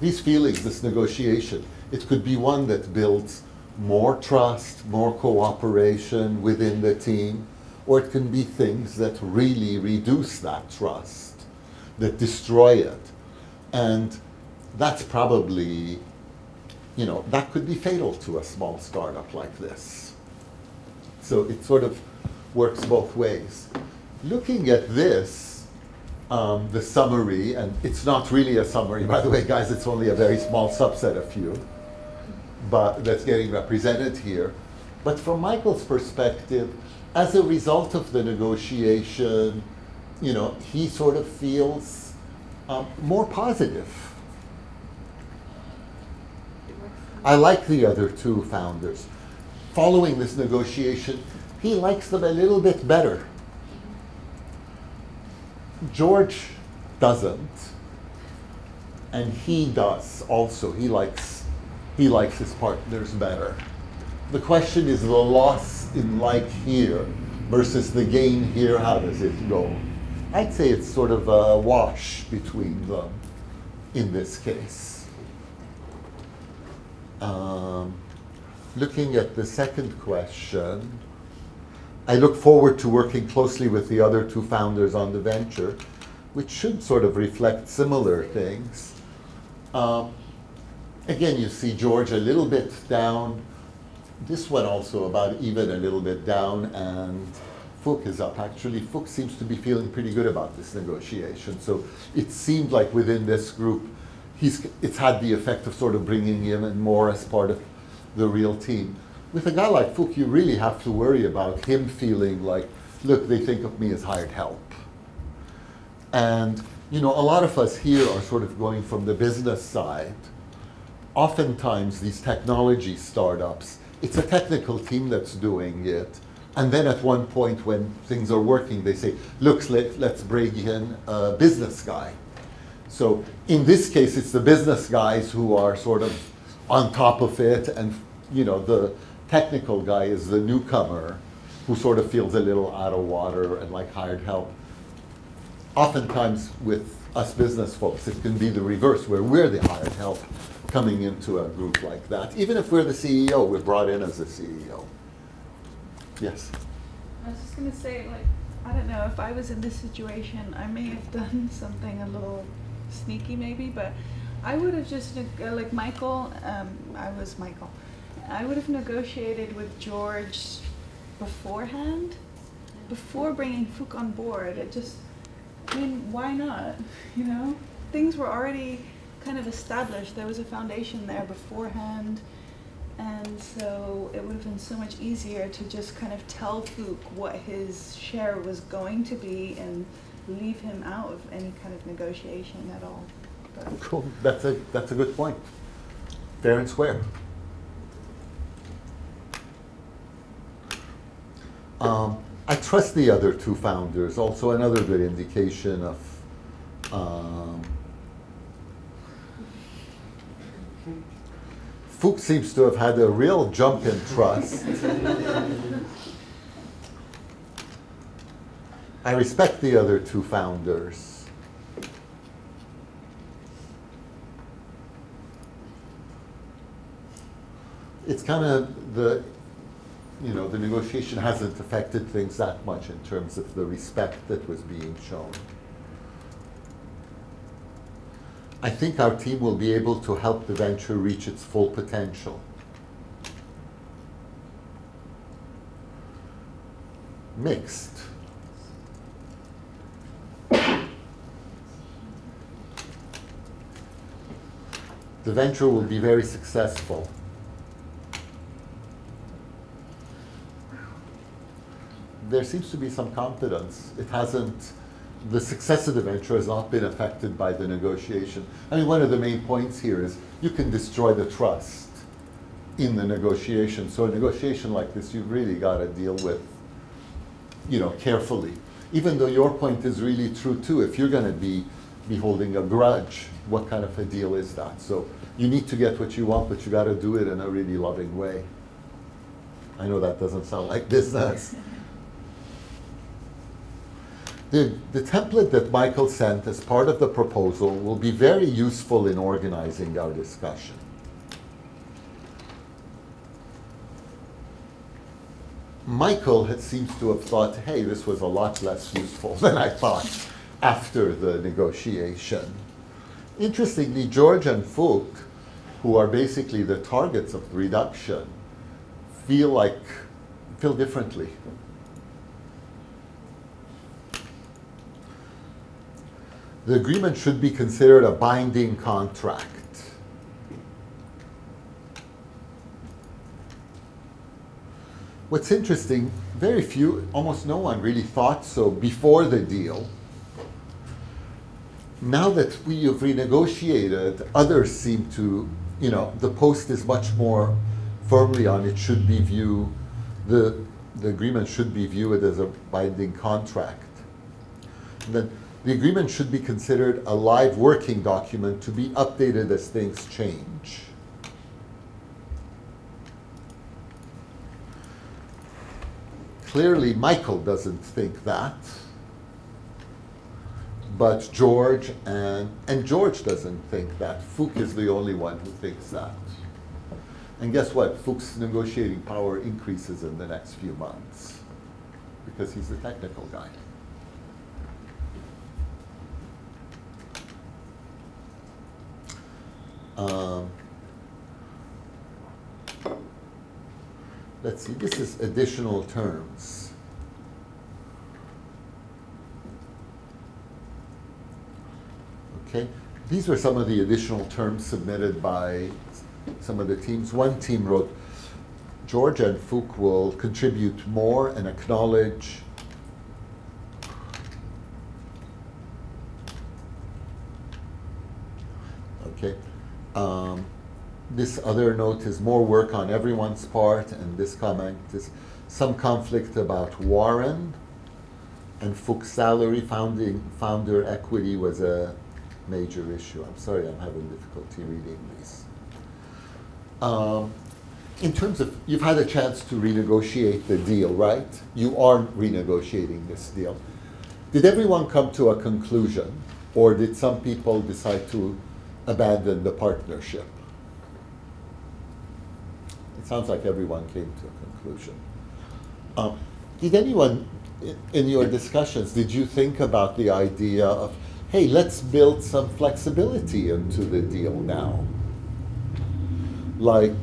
These feelings, this negotiation, it could be one that builds more trust, more cooperation within the team, or it can be things that really reduce that trust, that destroy it. And that's probably, that could be fatal to a small startup like this. So it sort of works both ways. Looking at this, the summary, and it's not really a summary, by the way, guys, it's only a very small subset of you, but that's getting represented here. But from Michael's perspective, as a result of the negotiation, he sort of feels more positive. I like the other two founders. Following this negotiation, he likes them a little bit better. George doesn't, and he does also. He likes his partners better. The question is the loss in like here versus the gain here, how does it go? I'd say it's sort of a wash between them in this case. Looking at the second question, I look forward to working closely with the other two founders on the venture, which should sort of reflect similar things. Again, you see George a little bit down. This one also about even a little bit down, and Fook is up. Actually, Fook seems to be feeling pretty good about this negotiation. So it seemed like within this group, it's had the effect of sort of bringing him in more as part of the real team. With a guy like Fook, you really have to worry about him feeling like, look, they think of me as hired help. And a lot of us here are sort of going from the business side. Oftentimes, these technology startups, it's a technical team that's doing it. And then at one point when things are working, they say, look, let's bring in a business guy. So in this case, it's the business guys who are sort of on top of it, and the technical guy is the newcomer who sort of feels a little out of water and like hired help. Oftentimes with us business folks, it can be the reverse, where we're the hired help coming into a group like that. Even if we're the CEO, we're brought in as the CEO. Yes? I was just going to say, I don't know, if I was in this situation, I may have done something a little sneaky maybe, but I would have just, like Michael, I was Michael. I would have negotiated with George beforehand, before bringing Fook on board. Why not? Things were already kind of established. There was a foundation there beforehand, and so it would have been so much easier to just kind of tell Fook what his share was going to be and leave him out of any kind of negotiation at all. But cool. That's a good point. Fair and square. I trust the other two founders. Also, another good indication of Fook seems to have had a real jump in trust. I respect the other two founders. it's kind of the negotiation hasn't affected things that much in terms of the respect that was being shown. I think our team will be able to help the venture reach its full potential. Mixed. The venture will be very successful. There seems to be some confidence. It hasn't, the success of the venture has not been affected by the negotiation. I mean, one of the main points here is you can destroy the trust in the negotiation. So a negotiation like this, you've really got to deal with, carefully. Even though your point is really true too, if you're going to be holding a grudge, what kind of a deal is that? So you need to get what you want, but you got to do it in a really loving way. I know that doesn't sound like business. The template that Michael sent as part of the proposal will be very useful in organizing our discussion. Michael seems to have thought, hey, this was a lot less useful than I thought after the negotiation. Interestingly, George and Fook, who are basically the targets of the reduction, feel differently. The agreement should be considered a binding contract. What's interesting, very few, almost no one really thought so before the deal. Now that we have renegotiated, others seem to, the Post is much more firmly on it should be viewed, the agreement should be viewed as a binding contract. And then the agreement should be considered a live working document to be updated as things change. Clearly, Michael doesn't think that, but George and George doesn't think that. Fook is the only one who thinks that. And guess what? Fook's negotiating power increases in the next few months because he's the technical guy. Let's see, this is additional terms. Okay, these were some of the additional terms submitted by some of the teams. One team wrote, George and Fook will contribute more and acknowledge this other note is more work on everyone's part, and this comment is some conflict about Warren and Fook's salary. Founder equity was a major issue. I'm sorry, I'm having difficulty reading these. In terms of, you've had a chance to renegotiate the deal, right? You are renegotiating this deal. Did everyone come to a conclusion, or did some people decide to abandon the partnership? It sounds like everyone came to a conclusion. Did anyone, in your discussions, did you think about the idea of, hey, let's build some flexibility into the deal now? Like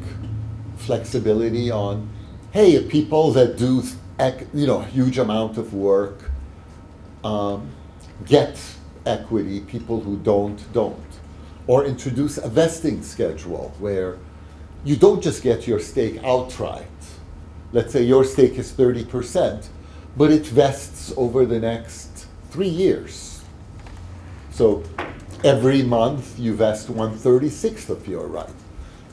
flexibility on, hey, people that do a huge amount of work get equity, people who don't. Or introduce a vesting schedule where you don't just get your stake outright. Let's say your stake is 30%, but it vests over the next 3 years. So every month you vest 1/36 of your right.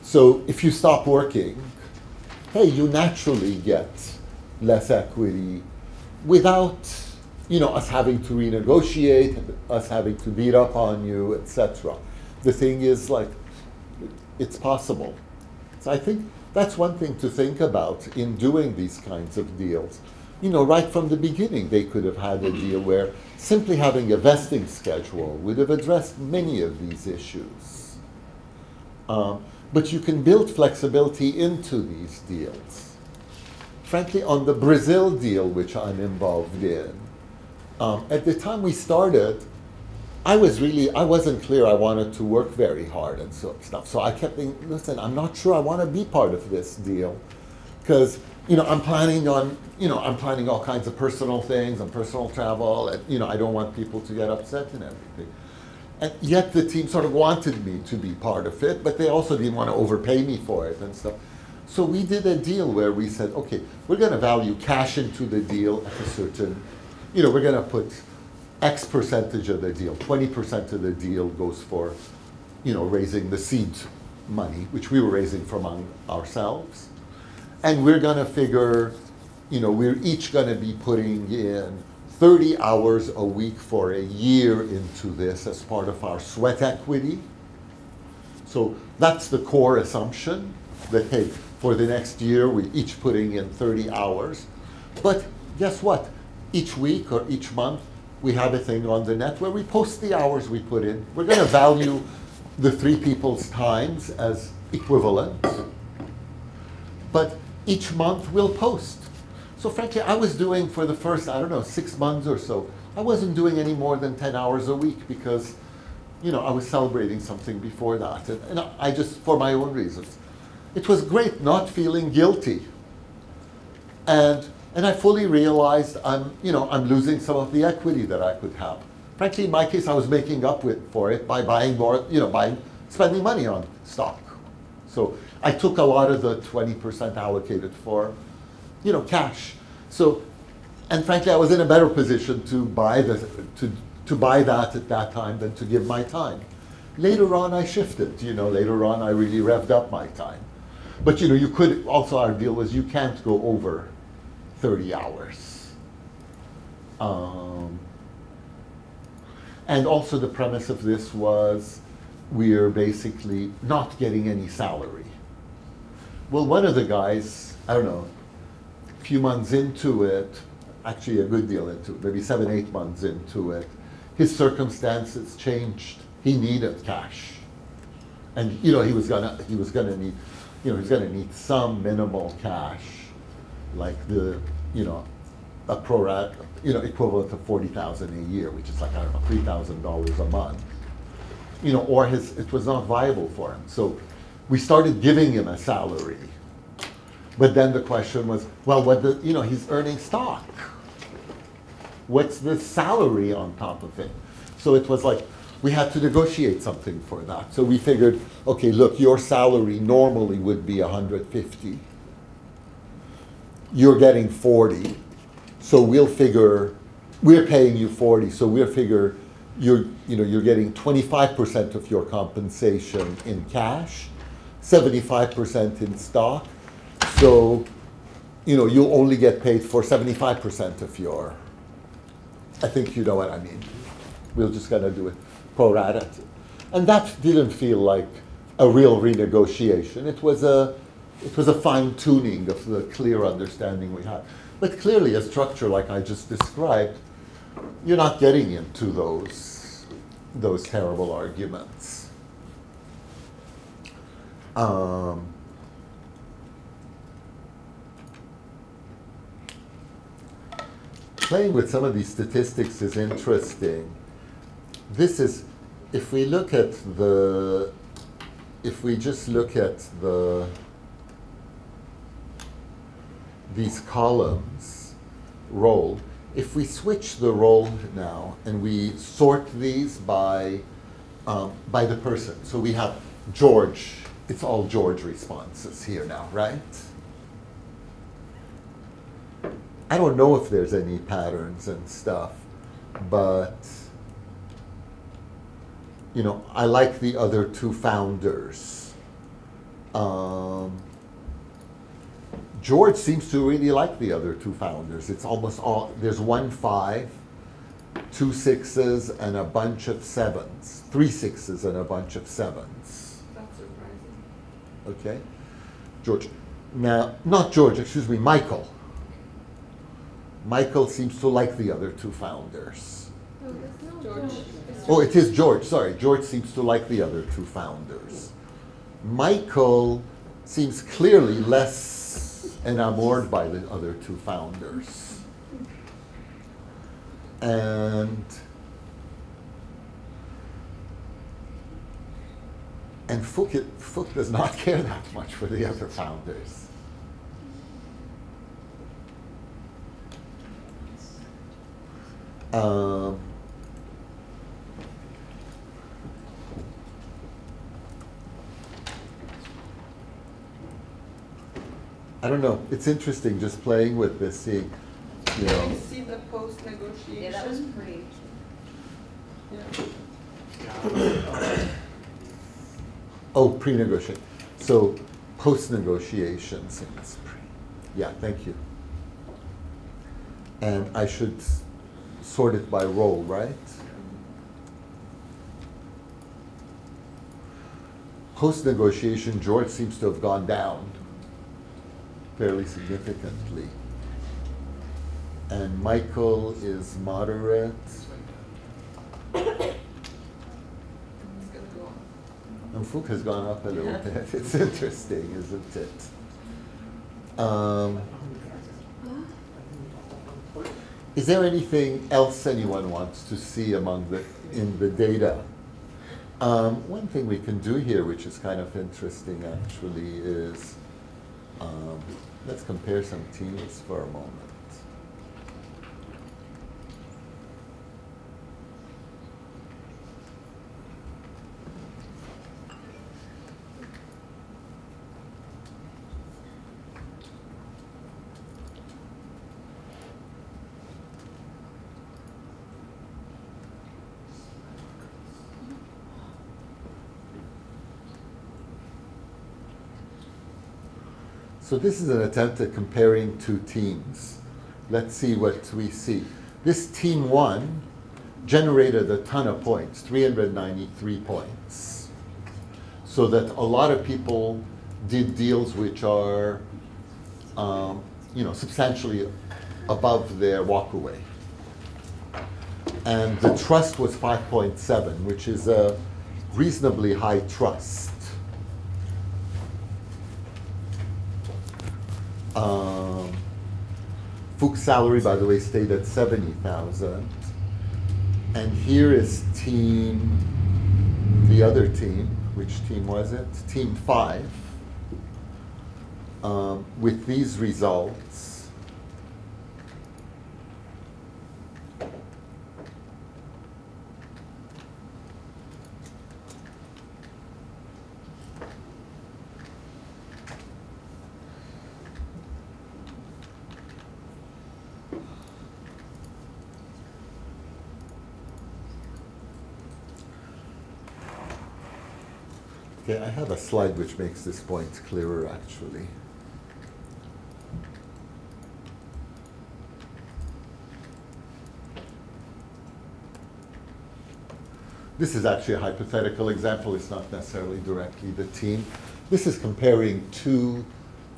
So if you stop working, hey, you naturally get less equity without us having to renegotiate, us having to beat up on you, etc. The thing is, it's possible. So I think that's one thing to think about in doing these kinds of deals. Right from the beginning, they could have had a deal where simply having a vesting schedule would have addressed many of these issues. but you can build flexibility into these deals. Frankly, on the Brazil deal, which I'm involved in, at the time we started, I wasn't clear I wanted to work very hard and stuff. So I kept thinking, listen, I'm not sure I want to be part of this deal, because I'm planning all kinds of personal things and personal travel, and I don't want people to get upset and everything. And yet the team sort of wanted me to be part of it, but they also didn't want to overpay me for it and stuff. So we did a deal where we said, okay, we're going to value cash into the deal at a certain, we're going to put X percentage of the deal, 20% of the deal goes for, raising the seed money, which we were raising from ourselves. And we're going to figure, we're each going to be putting in 30 hours a week for a year into this as part of our sweat equity. So that's the core assumption, that, hey, for the next year, we're each putting in 30 hours. But guess what? Each week or each month, we have a thing on the net where we post the hours we put in. We're going to value the 3 people's times as equivalent. But each month we'll post. So frankly, I was doing for the first, 6 months or so, I wasn't doing any more than 10 hours a week because, I was celebrating something before that. And I just, for my own reasons. It was great not feeling guilty. And I fully realized I'm losing some of the equity that I could have. Frankly, in my case, I was making up for it by buying more, spending money on stock. So I took a lot of the 20% allocated for, cash. So, and frankly, I was in a better position to buy that at that time than to give my time. Later on, I shifted. Later on, I really revved up my time. But you could also, our deal was you can't go over 30 hours. And also the premise of this was we're basically not getting any salary. Well, one of the guys, a few months into it, actually a good deal into it, maybe 7, 8 months into it, his circumstances changed. He needed cash. And he was gonna need some minimal cash, like a pro rata, equivalent of $40,000 a year, which is like, $3,000 a month. Or it was not viable for him. So we started giving him a salary. But then the question was, well, he's earning stock. What's the salary on top of it? So it was like, we had to negotiate something for that. So we figured, okay, look, your salary normally would be $150. You're getting 40. So we'll figure, we're paying you 40. So we'll figure you're getting 25% of your compensation in cash, 75% in stock. So, you'll only get paid for 75% of your, I think you know what I mean. We're just going to do it pro rata. And that didn't feel like a real renegotiation. It was a fine tuning of the clear understanding we had. But clearly a structure like I just described, you're not getting into those terrible arguments. Playing with some of these statistics is interesting. If we just look at these columns, role, if we switch the role now and we sort these by the person. So we have George, it's all George responses here now, right? I don't know if there's any patterns and stuff, but I like the other 2 founders. George seems to really like the other 2 founders. It's almost all, there's 1 5, 2 6s, and a bunch of 7s. 3 6s and a bunch of 7s. That's surprising. Okay. George. Now, not George, excuse me, Michael. Michael seems to like the other 2 founders. George. Oh, it is George, sorry. George seems to like the other 2 founders. Michael seems clearly less enamored by the other two founders. And Fook does not care that much for the other founders. I don't know. It's interesting just playing with this, seeing, you know. Can you see the post-negotiation? Yeah, that was pretty. Yeah. Oh, pre-negotiation. So post-negotiations. Yeah, thank you. And I should sort it by role, right? Post-negotiation, George seems to have gone down fairly significantly. And Michael is moderate. And Fook has gone up a little bit. It's interesting, isn't it? Is there anything else anyone wants to see in the data? One thing we can do here, which is kind of interesting actually, is let's compare some teams for a moment. So this is an attempt at comparing two teams. Let's see what we see. This team 1 generated a ton of points, 393 points. So that a lot of people did deals which are substantially above their walkaway. And the trust was 5.7, which is a reasonably high trust. Fook's salary, by the way, stayed at 70,000. And here is the other team. Which team was it? Team 5. With these results. Okay, I have a slide which makes this point clearer, actually. This is actually a hypothetical example. It's not necessarily directly the team. This is comparing two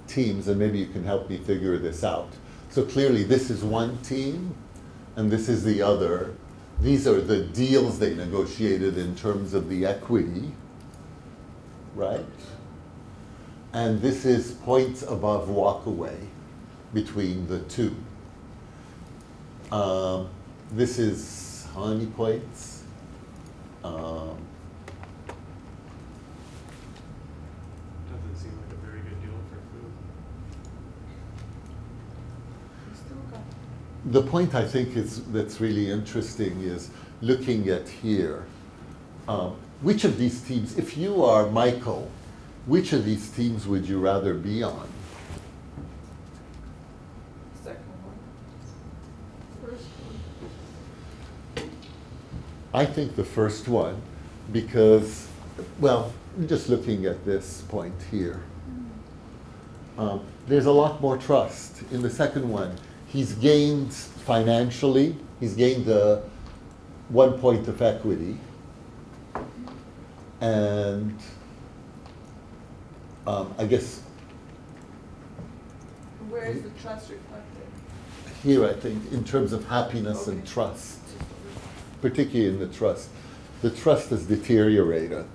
teams, and maybe you can help me figure this out. So clearly, this is one team, and this is the other. These are the deals they negotiated in terms of the equity. Right? And this is points above walkaway between the two. This is how many points? Doesn't seem like a very good deal for food. The point I think that's really interesting is looking at here. Which of these teams, if you are Michael, which of these teams would you rather be on? Second one. First one. I think the first one, because, well, just looking at this point here, there's a lot more trust. In the second one, he's gained financially, he's gained 1 point of equity. And I guess where is the trust reflected? Here, I think, in terms of happiness and trust, particularly in the trust has deteriorated.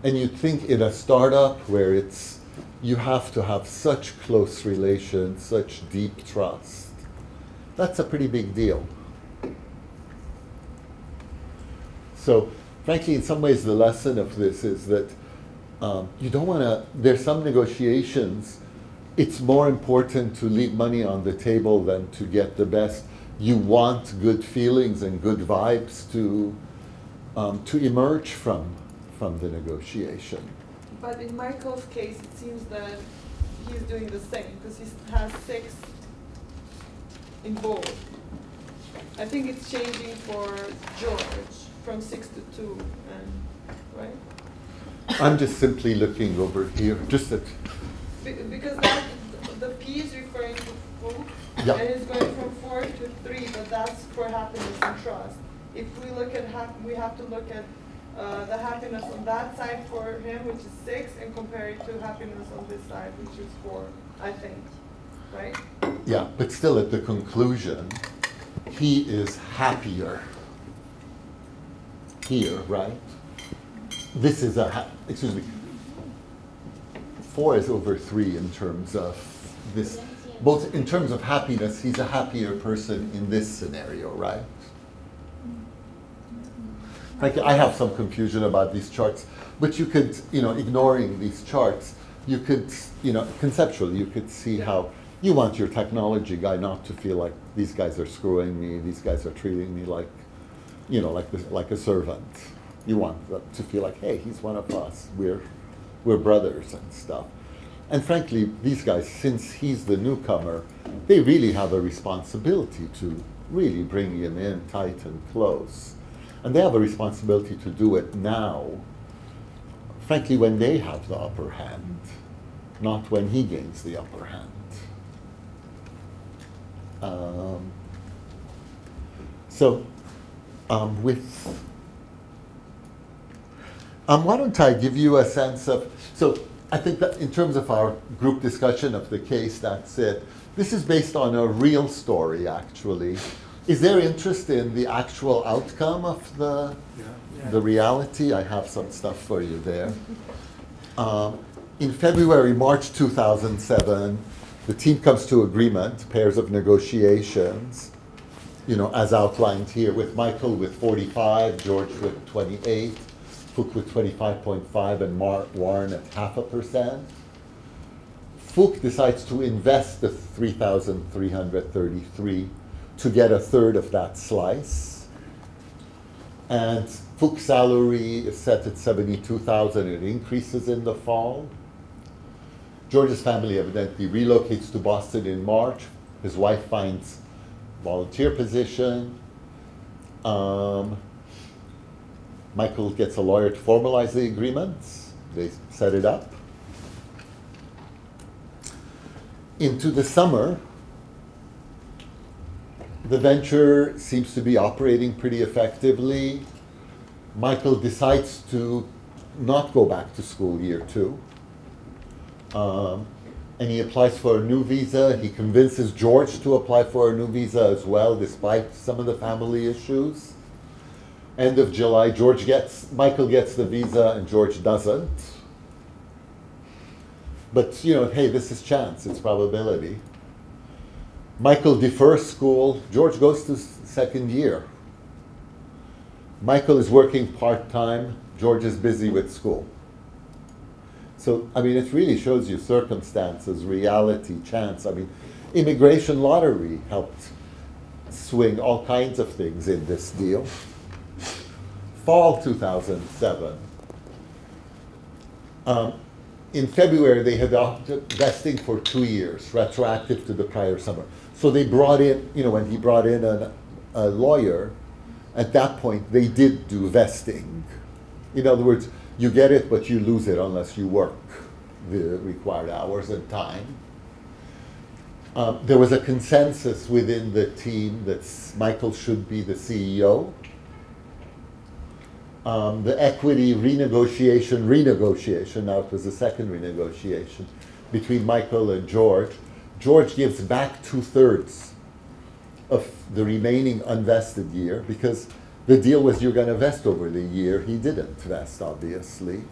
And you'd think in a startup where you have to have such close relations, such deep trust, that's a pretty big deal. So frankly, in some ways, the lesson of this is that you don't want to, there's some negotiations, it's more important to leave money on the table than to get the best. You want good feelings and good vibes to emerge from the negotiation. But in Michael's case, it seems that he's doing the same because he has 6 in bold. I think it's changing for George from 6 to 2, and right? I'm just simply looking over here, just at. Because the P is referring to Fook, Yeah. and it's going from 4 to 3, but that's for happiness and trust. If we look at we have to look at the happiness on that side for him, which is 6, and compare it to happiness on this side, which is 4, I think, right? Yeah, but still at the conclusion, he is happier here, right? This is excuse me, 4 is over 3 in terms of this, both in terms of happiness, he's a happier person in this scenario, right? I have some confusion about these charts, but you could, ignoring these charts, you could, conceptually, you could see how you want your technology guy not to feel like these guys are screwing me, these guys are treating me like, like a servant. You want them to feel like, hey, he's one of us, we're brothers and stuff. And frankly, these guys, since he's the newcomer, they really have a responsibility to really bring him in tight and close. And they have a responsibility to do it now, frankly, when they have the upper hand, not when he gains the upper hand. Why don't I give you a sense of, so I think that in terms of our group discussion of the case, that's it. This is based on a real story, actually. Is there interest in the actual outcome of the reality? I have some stuff for you there. In March 2007, the team comes to agreement, pairs of negotiations, as outlined here, with Michael with 45, George with 28, Fook with 25.5, and Warren at 0.5%. Fook decides to invest the 3,333 to get a third of that slice. And Fook's salary is set at 72,000. It increases in the fall. George's family evidently relocates to Boston in March. His wife finds volunteer position. Michael gets a lawyer to formalize the agreements. They set it up. Into the summer, the venture seems to be operating pretty effectively. Michael decides to not go back to school year 2. And he applies for a new visa. He convinces George to apply for a new visa as well, despite some of the family issues. End of July, Michael gets the visa and George doesn't. But, hey, this is chance, it's probability. Michael defers school. George goes to second year. Michael is working part-time. George is busy with school. So, it really shows you circumstances, reality, chance. Immigration lottery helped swing all kinds of things in this deal. Fall 2007. In February, they had adopted vesting for 2 years, retroactive to the prior summer. So they brought in, when he brought in a lawyer, at that point, they did do vesting. In other words, you get it, but you lose it unless you work the required hours and time. There was a consensus within the team that Michael should be the CEO. The equity renegotiation, now it was the second renegotiation, between Michael and George. George gives back 2/3 of the remaining unvested year because the deal was you're going to vest over the year. He didn't vest, obviously.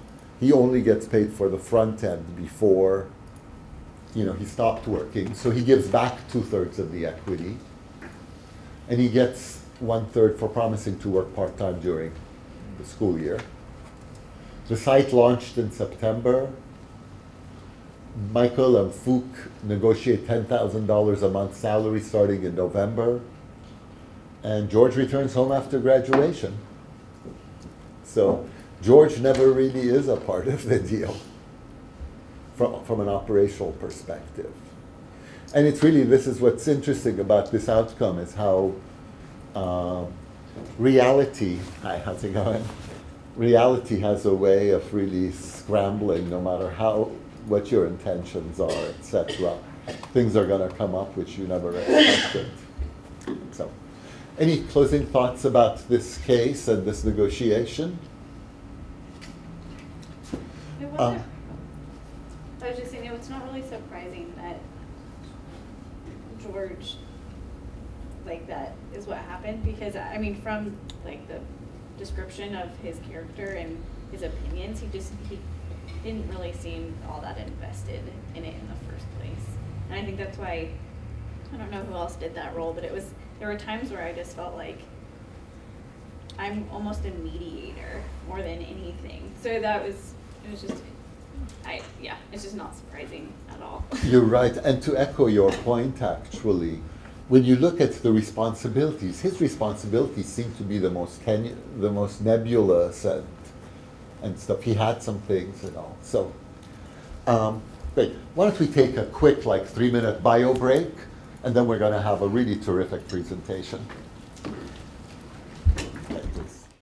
He only gets paid for the front end before, he stopped working. So he gives back 2/3 of the equity. And he gets 1/3 for promising to work part-time during the school year. The site launched in September. Michael and Fook negotiate $10,000 a month salary starting in November. And George returns home after graduation. So George never really is a part of the deal from an operational perspective. And it's really, this is what's interesting about this outcome, is how reality, hi, how's it going? Reality has a way of really scrambling, no matter what your intentions are, etc. Things are going to come up which you never expected. So, any closing thoughts about this case and this negotiation? I was just saying, it's not really surprising that George, that is what happened, because I mean, from the description of his character and his opinions, he didn't really seem all that invested in it in the first place. And I think that's why, I don't know who else did that role, but there were times where I just felt like I'm almost a mediator more than anything. So it was just, it's just not surprising at all. You're right, and to echo your point, actually, when you look at the responsibilities, his responsibilities seem to be the most nebulous and stuff. He had some things and all. So, great. Why don't we take a quick 3-minute bio break, and then we're going to have a really terrific presentation.